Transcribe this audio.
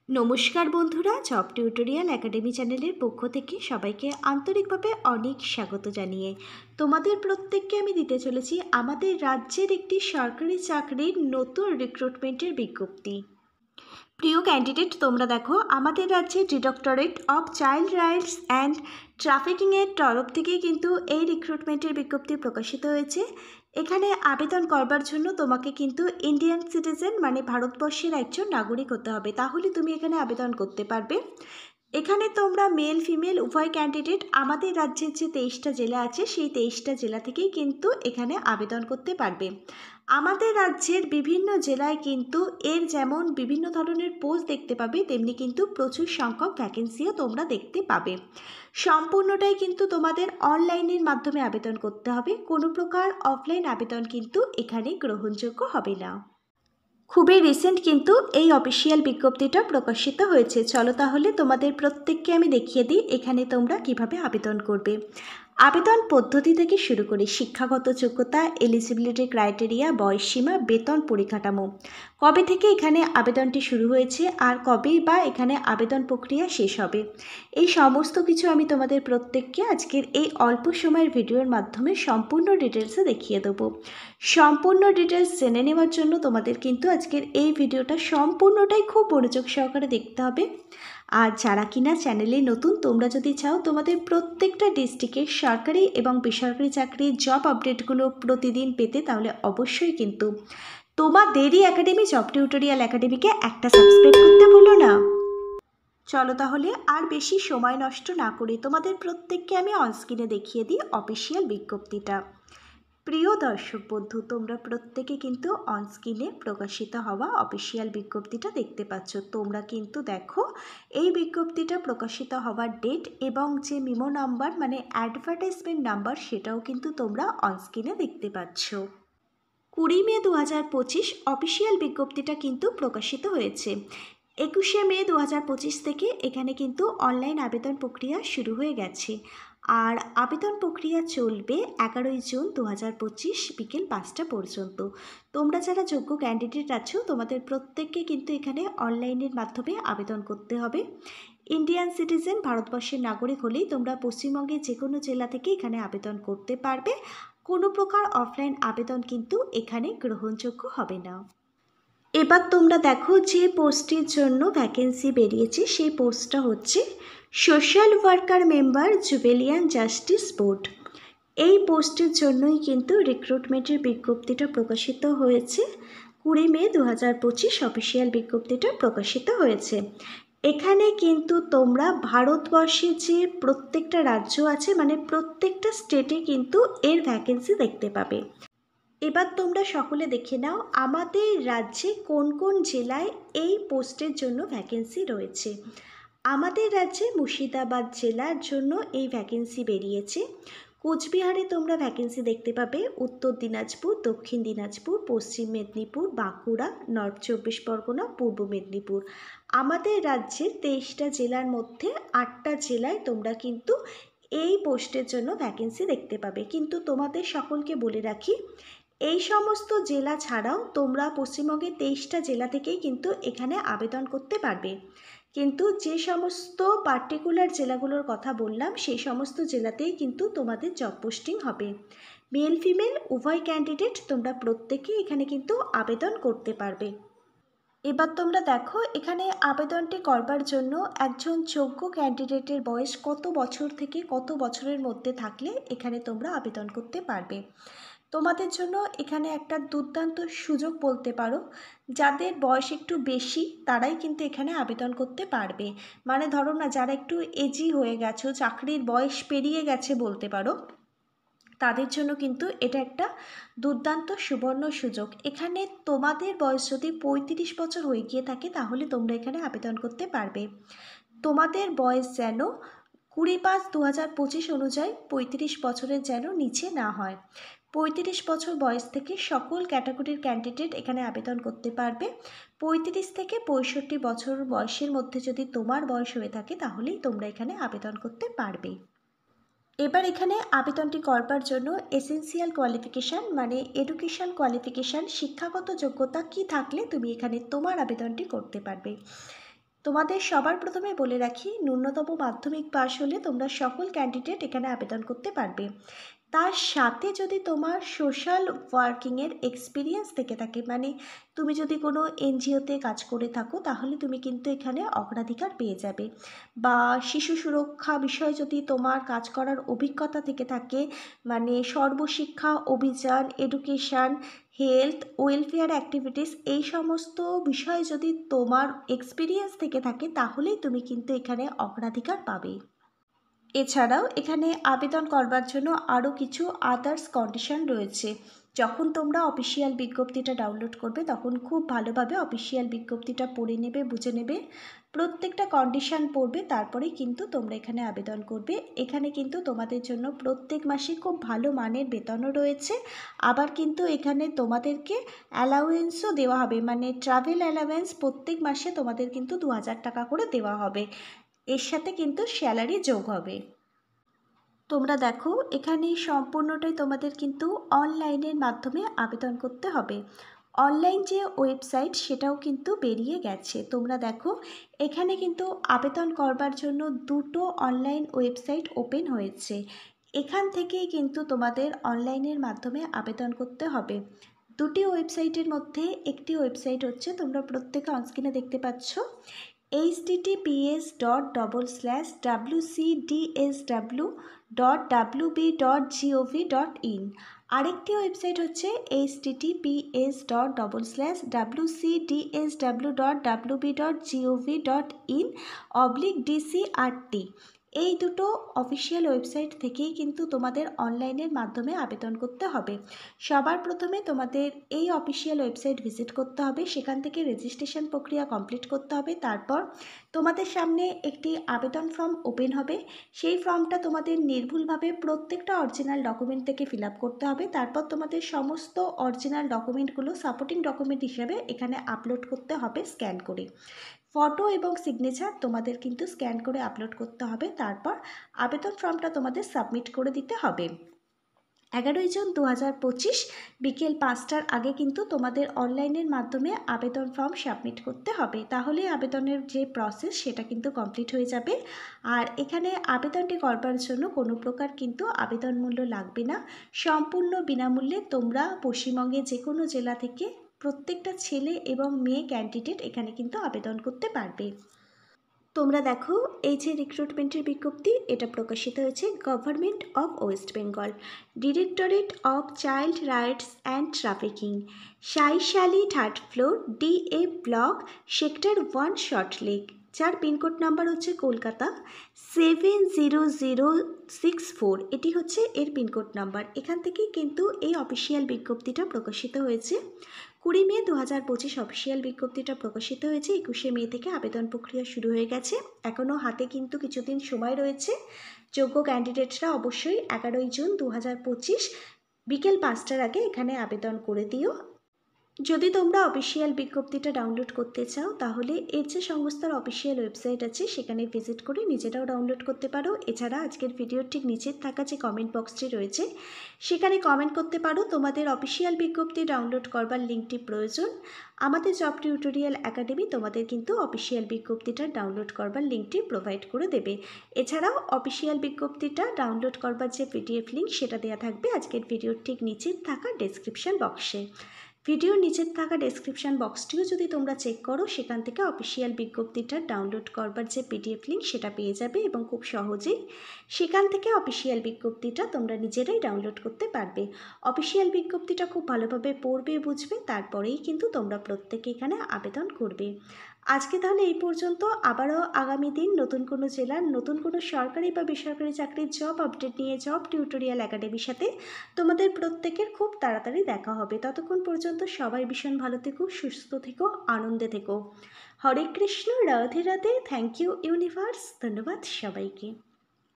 নমস্কার বন্ধুরা, job tutorial academy চ্যানেলের পক্ষ থেকে সবাইকে আন্তরিকভাবে অনেক স্বাগত জানিয়ে তোমাদের প্রত্যেককে আমি দিতে চলেছি আমাদের রাজ্যের একটি সরকারি চাকরির নতুন রিক্রুটমেন্টের বিজ্ঞপ্তি। প্রিয় ক্যান্ডিডেট, তোমরা দেখো আমাদের রাজ্যে directorate of child rights and ট্রাফিকিংয়ের তরফ থেকেই কিন্তু এই রিক্রুটমেন্টের বিজ্ঞপ্তি প্রকাশিত হয়েছে। এখানে আবেদন করবার জন্য তোমাকে কিন্তু ইন্ডিয়ান সিটিজেন মানে ভারতবর্ষের একজন নাগরিক হতে হবে, তাহলে তুমি এখানে আবেদন করতে পারবে। এখানে তোমরা মেল ফিমেল উভয় ক্যান্ডিডেট আমাদের রাজ্যের যে 23টা জেলা আছে সেই 23টা জেলা থেকেই কিন্তু এখানে আবেদন করতে পারবে। আমাদের রাজ্যের বিভিন্ন জেলায় কিন্তু এর যেমন বিভিন্ন ধরনের পোস্ট দেখতে পাবে, তেমনি কিন্তু প্রচুর সংখ্যক ভ্যাকেন্সিও তোমরা দেখতে পাবে। সম্পূর্ণটাই কিন্তু তোমাদের অনলাইনের মাধ্যমে আবেদন করতে হবে, কোনো প্রকার অফলাইন আবেদন কিন্তু এখানে গ্রহণযোগ্য হবে না। খুবই রিসেন্ট কিন্তু এই অফিসিয়াল বিজ্ঞপ্তিটা প্রকাশিত হয়েছে। চলো তাহলে তোমাদের প্রত্যেককে আমি দেখিয়ে দিই এখানে তোমরা কিভাবে আবেদন করবে। আবেদন পদ্ধতি থেকে শুরু করে শিক্ষাগত যোগ্যতা, এলিজিবিলিটি ক্রাইটেরিয়া, বয়সসীমা, বেতন পরিকাঠামো, কবে থেকে এখানে আবেদনটি শুরু হয়েছে আর কবেই বা এখানে আবেদন প্রক্রিয়া শেষ হবে, এই সমস্ত কিছু আমি তোমাদের প্রত্যেককে আজকের এই অল্প সময়ের ভিডিওর মাধ্যমে সম্পূর্ণ ডিটেলসে দেখিয়ে দেবো। সম্পূর্ণ ডিটেলস জেনে নেওয়ার জন্য তোমাদের কিন্তু আজকের এই ভিডিওটা সম্পূর্ণটাই খুব মনোযোগ সহকারে দেখতে হবে। আর যারা কিনা চ্যানেলে নতুন, তোমরা যদি চাও তোমাদের প্রত্যেকটা ডিস্ট্রিক্টের সরকারি এবং বেসরকারি চাকরির জব আপডেটগুলো প্রতিদিন পেতে, তাহলে অবশ্যই কিন্তু তোমাদেরই একাডেমি জব টিউটোরিয়াল একাডেমিকে একটা সাবস্ক্রাইব করতে ভুলো না। চলো তাহলে আর বেশি সময় নষ্ট না করে তোমাদের প্রত্যেককে আমি অনস্ক্রিনে দেখিয়ে দিই অফিসিয়াল বিজ্ঞপ্তিটা। প্রিয় দর্শক বন্ধু, তোমরা প্রত্যেকে কিন্তু অনস্ক্রিনে প্রকাশিত হওয়া অফিসিয়াল বিজ্ঞপ্তিটা দেখতে পাচ্ছ। তোমরা কিন্তু দেখো এই বিজ্ঞপ্তিটা প্রকাশিত হওয়ার ডেট এবং যে মিমো নাম্বার মানে অ্যাডভার্টাইজমেন্ট নাম্বার সেটাও কিন্তু তোমরা অনস্ক্রিনে দেখতে পাচ্ছ। 20 মে 2025 অফিসিয়াল বিজ্ঞপ্তিটা কিন্তু প্রকাশিত হয়েছে। 21শে মে 2025 থেকে এখানে কিন্তু অনলাইন আবেদন প্রক্রিয়া শুরু হয়ে গেছে। আর আবেদন প্রক্রিয়া চলবে 11ই জুন 2025 বিকেল 5টা পর্যন্ত। তোমরা যারা যোগ্য ক্যান্ডিডেট আছো তোমাদের প্রত্যেককে কিন্তু এখানে অনলাইনের মাধ্যমে আবেদন করতে হবে। ইন্ডিয়ান সিটিজেন ভারতবর্ষের নাগরিক হলেই তোমরা পশ্চিমবঙ্গের যে কোনো জেলা থেকে এখানে আবেদন করতে পারবে। কোনো প্রকার অফলাইন আবেদন কিন্তু এখানে গ্রহণযোগ্য হবে না। এবার তোমরা দেখো যে পোস্টের জন্য ভ্যাকেন্সি বেরিয়েছে সেই পোস্টটা হচ্ছে social worker member juvenile justice board. এই পোস্টের জন্যই কিন্তু রিক্রুটমেন্টের বিজ্ঞপ্তিটা প্রকাশিত হয়েছে। 20 মে 2025 অফিসিয়াল বিজ্ঞপ্তিটা প্রকাশিত হয়েছে। এখানে কিন্তু তোমরা ভারতবর্ষের যে প্রত্যেকটা রাজ্য আছে মানে প্রত্যেকটা স্টেটে কিন্তু এর ভ্যাকেন্সি দেখতে পাবে। এবার তোমরা সকলে দেখে নাও আমাদের রাজ্যে কোন কোন জেলায় এই পোস্টের জন্য ভ্যাকেন্সি রয়েছে। আমাদের রাজ্যে মুর্শিদাবাদ জেলার জন্য এই ভ্যাকেন্সি বেরিয়েছে। কোচবিহারে তোমরা ভ্যাকেন্সি দেখতে পাবে উত্তর দিনাজপুর, দক্ষিণ দিনাজপুর, পশ্চিম মেদিনীপুর, বাঁকুড়া, নর্থ 24 পরগনা, পূর্ব মেদিনীপুর। আমাদের রাজ্যের 23টা জেলার মধ্যে 8টা জেলায় তোমরা কিন্তু এই পোস্টের জন্য ভ্যাকেন্সি দেখতে পাবে। কিন্তু তোমাদের সকলকে বলে রাখি, এই সমস্ত জেলা ছাড়াও তোমরা পশ্চিমবঙ্গের 23টা জেলা থেকেই কিন্তু এখানে আবেদন করতে পারবে। কিন্তু যে সমস্ত পার্টিকুলার জেলাগুলোর কথা বললাম সেই সমস্ত জেলাতেই কিন্তু তোমাদের জব পোস্টিং হবে। মেল ফিমেল উভয় ক্যান্ডিডেট তোমরা প্রত্যেকেই এখানে কিন্তু আবেদন করতে পারবে। এবার তোমরা দেখো এখানে আবেদনটি করবার জন্য একজন যোগ্য ক্যান্ডিডেটের বয়স কত বছর থেকে কত বছরের মধ্যে থাকলে এখানে তোমরা আবেদন করতে পারবে। তোমাদের জন্য এখানে একটা দুর্দান্ত সুযোগ বলতে পারো। যাদের বয়স একটু বেশি তারাই কিন্তু এখানে আবেদন করতে পারবে। মানে ধরো না, যারা একটু এজি হয়ে গেছো, চাকরির বয়স পেরিয়ে গেছে বলতে পারো, তাদের জন্য কিন্তু এটা একটা দুর্দান্ত সুবর্ণ সুযোগ। এখানে তোমাদের বয়স যদি 35 বছর হয়ে গিয়ে থাকে তাহলে তোমরা এখানে আবেদন করতে পারবে। তোমাদের বয়স যেন 20/5/2025 অনুযায়ী 35 বছরের যেন নিচে না হয়। 35 বছর বয়স থেকে সকল ক্যাটাগরির ক্যান্ডিডেট এখানে আবেদন করতে পারবে। 35 থেকে 65 বছর বয়সের মধ্যে যদি তোমার বয়স হয়ে থাকে তাহলেই তোমরা এখানে আবেদন করতে পারবে। এবার এখানে আবেদনটি করবার জন্য এসেন্সিয়াল কোয়ালিফিকেশান মানে এডুকেশান কোয়ালিফিকেশান, শিক্ষাগত যোগ্যতা কি থাকলে তুমি এখানে তোমার আবেদনটি করতে পারবে। তোমাদের সবার প্রথমে বলে রাখি, ন্যূনতম মাধ্যমিক পাশ হলে তোমরা সকল ক্যান্ডিডেট এখানে আবেদন করতে পারবে। তার সাথে যদি তোমার সোশ্যাল ওয়ার্কিংয়ের এক্সপিরিয়েন্স থেকে থাকে, মানে তুমি যদি কোনো এনজিওতে কাজ করে থাকো, তাহলে তুমি কিন্তু এখানে অগ্রাধিকার পেয়ে যাবে। বা শিশু সুরক্ষা বিষয়ে যদি তোমার কাজ করার অভিজ্ঞতা থেকে থাকে, মানে Sarva Shiksha Abhiyan, education, health, welfare activities, এই সমস্ত বিষয়ে যদি তোমার এক্সপিরিয়েন্স থেকে থাকে, তাহলেই তুমি কিন্তু এখানে অগ্রাধিকার পাবে। এছাড়াও এখানে আবেদন করবার জন্য আরও কিছু আদার্স কন্ডিশন রয়েছে। যখন তোমরা অফিসিয়াল বিজ্ঞপ্তিটা ডাউনলোড করবে, তখন খুব ভালোভাবে অফিসিয়াল বিজ্ঞপ্তিটা পড়ে নেবে, বুঝে নেবে, প্রত্যেকটা কন্ডিশন পড়বে, তারপরেই কিন্তু তোমরা এখানে আবেদন করবে। এখানে কিন্তু তোমাদের জন্য প্রত্যেক মাসে খুব ভালো মানের বেতনও রয়েছে। আবার কিন্তু এখানে তোমাদেরকে অ্যালাউয়েন্সও দেওয়া হবে, মানে ট্রাভেল অ্যালাউয়েন্স প্রত্যেক মাসে তোমাদের কিন্তু 2000 টাকা করে দেওয়া হবে। এর সাথে কিন্তু স্যালারি যোগ হবে। তোমরা দেখো, এখানে সম্পূর্ণটাই তোমাদের কিন্তু অনলাইনের মাধ্যমে আবেদন করতে হবে। অনলাইন যে ওয়েবসাইট, সেটাও কিন্তু বেরিয়ে গেছে। তোমরা দেখো, এখানে কিন্তু আবেদন করবার জন্য দুটো অনলাইন ওয়েবসাইট ওপেন হয়েছে। এখান থেকেই কিন্তু তোমাদের অনলাইনের মাধ্যমে আবেদন করতে হবে। দুটি ওয়েবসাইটের মধ্যে একটি ওয়েবসাইট হচ্ছে, তোমরা প্রত্যেকে অনস্ক্রিনে দেখতে পাচ্ছ, https://wcdsw.wb.gov.in। আরেকটি ওয়েবসাইট হচ্ছে https://wcdsw.wb.gov.in/DCRT। এই দুটো অফিসিয়াল ওয়েবসাইট থেকেই কিন্তু তোমাদের অনলাইনের মাধ্যমে আবেদন করতে হবে। সবার প্রথমে তোমাদের এই অফিসিয়াল ওয়েবসাইট ভিজিট করতে হবে, সেখান থেকে রেজিস্ট্রেশন প্রক্রিয়া কমপ্লিট করতে হবে। তারপর তোমাদের সামনে একটি আবেদন ফর্ম ওপেন হবে। সেই ফর্মটা তোমাদের নির্ভুলভাবে প্রত্যেকটা অরিজিনাল ডকুমেন্ট থেকে ফিল আপ করতে হবে। তারপর তোমাদের সমস্ত অরিজিনাল ডকুমেন্টগুলো সাপোর্টিং ডকুমেন্ট হিসেবে এখানে আপলোড করতে হবে স্ক্যান করে। ফটো এবং সিগনেচার তোমাদের কিন্তু স্ক্যান করে আপলোড করতে হবে। তারপর আবেদন ফর্মটা তোমাদের সাবমিট করে দিতে হবে। 11 জুন 2025 বিকেল 5টার আগে কিন্তু তোমাদের অনলাইনের মাধ্যমে আবেদন ফর্ম সাবমিট করতে হবে। তাহলে আবেদনের যে প্রসেস, সেটা কিন্তু কমপ্লিট হয়ে যাবে। আর এখানে আবেদনটি করবার জন্য কোনো প্রকার কিন্তু আবেদন মূল্য লাগবে না। সম্পূর্ণ বিনামূল্যে তোমরা পশ্চিমবঙ্গে যে কোনো জেলা থেকে প্রত্যেকটা ছেলে এবং মেয়ে ক্যান্ডিডেট এখানে কিন্তু আবেদন করতে পারবে। তোমরা দেখো, এই যে রিক্রুটমেন্টের বিজ্ঞপ্তি, এটা প্রকাশিত হয়েছে government of West Bengal, directorate of child rights and trafficking, সাইশালি 3rd floor, DA block, sector 1, Salt Lake, যার পিনকোড নাম্বার হচ্ছে কলকাতা 70064। এটি হচ্ছে এর পিনকোড নাম্বার। এখান থেকেই কিন্তু এই অফিসিয়াল বিজ্ঞপ্তিটা প্রকাশিত হয়েছে। 20 মে 2025 অফিসিয়াল বিজ্ঞপ্তিটা প্রকাশিত হয়েছে। 21 মে থেকে আবেদন প্রক্রিয়া শুরু হয়ে গেছে। এখনও হাতে কিন্তু কিছুদিন সময় রয়েছে। যোগ্য ক্যান্ডিডেটরা অবশ্যই 11 জুন 2025 বিকেল 5টার আগে এখানে আবেদন করে দিও। যদি তোমরা অফিসিয়াল বিজ্ঞপ্তিটা ডাউনলোড করতে চাও, তাহলে এর যে সংস্থার অফিসিয়াল ওয়েবসাইট আছে, সেখানে ভিজিট করে নিজেরাও ডাউনলোড করতে পারো। এছাড়া আজকের ভিডিওর ঠিক নিচের থাকা যে কমেন্ট বক্সটি রয়েছে, সেখানে কমেন্ট করতে পারো তোমাদের অফিসিয়াল বিজ্ঞপ্তি ডাউনলোড করবার লিঙ্কটি প্রয়োজন। আমাদের জব টিউটোরিয়াল একাডেমি তোমাদের কিন্তু অফিসিয়াল বিজ্ঞপ্তিটা ডাউনলোড করবার লিঙ্কটি প্রোভাইড করে দেবে। এছাড়াও অফিসিয়াল বিজ্ঞপ্তিটা ডাউনলোড করবার যে PDF লিঙ্ক, সেটা দেওয়া থাকবে আজকের ভিডিওর ঠিক নিচের থাকা ডেসক্রিপশন বক্সে। ভিডিওর নিচের থাকা ডেসক্রিপশন বক্সটিও যদি তোমরা চেক করো, সেখান থেকে অফিসিয়াল বিজ্ঞপ্তিটা ডাউনলোড করবার যে PDF লিঙ্ক, সেটা পেয়ে যাবে এবং খুব সহজেই সেখান থেকে অফিসিয়াল বিজ্ঞপ্তিটা তোমরা নিজেরাই ডাউনলোড করতে পারবে। অফিসিয়াল বিজ্ঞপ্তিটা খুব ভালোভাবে পড়বে, বুঝবে, তারপরেই কিন্তু তোমরা প্রত্যেকে এখানে আবেদন করবে। আজকে তাহলে এই পর্যন্ত। আবারও আগামী দিন নতুন কোনো জেলার নতুন কোনো সরকারি বা বেসরকারি চাকরির জব আপডেট নিয়ে জব টিউটোরিয়াল একাডেমির সাথে তোমাদের প্রত্যেকের খুব তাড়াতাড়ি দেখা হবে। ততক্ষণ পর্যন্ত সবাই ভীষণ ভালো থেকো, সুস্থ থেকো, আনন্দে থেকো। Hare Krishna, Radhe Radhe. Thank you universe. ধন্যবাদ সবাইকে।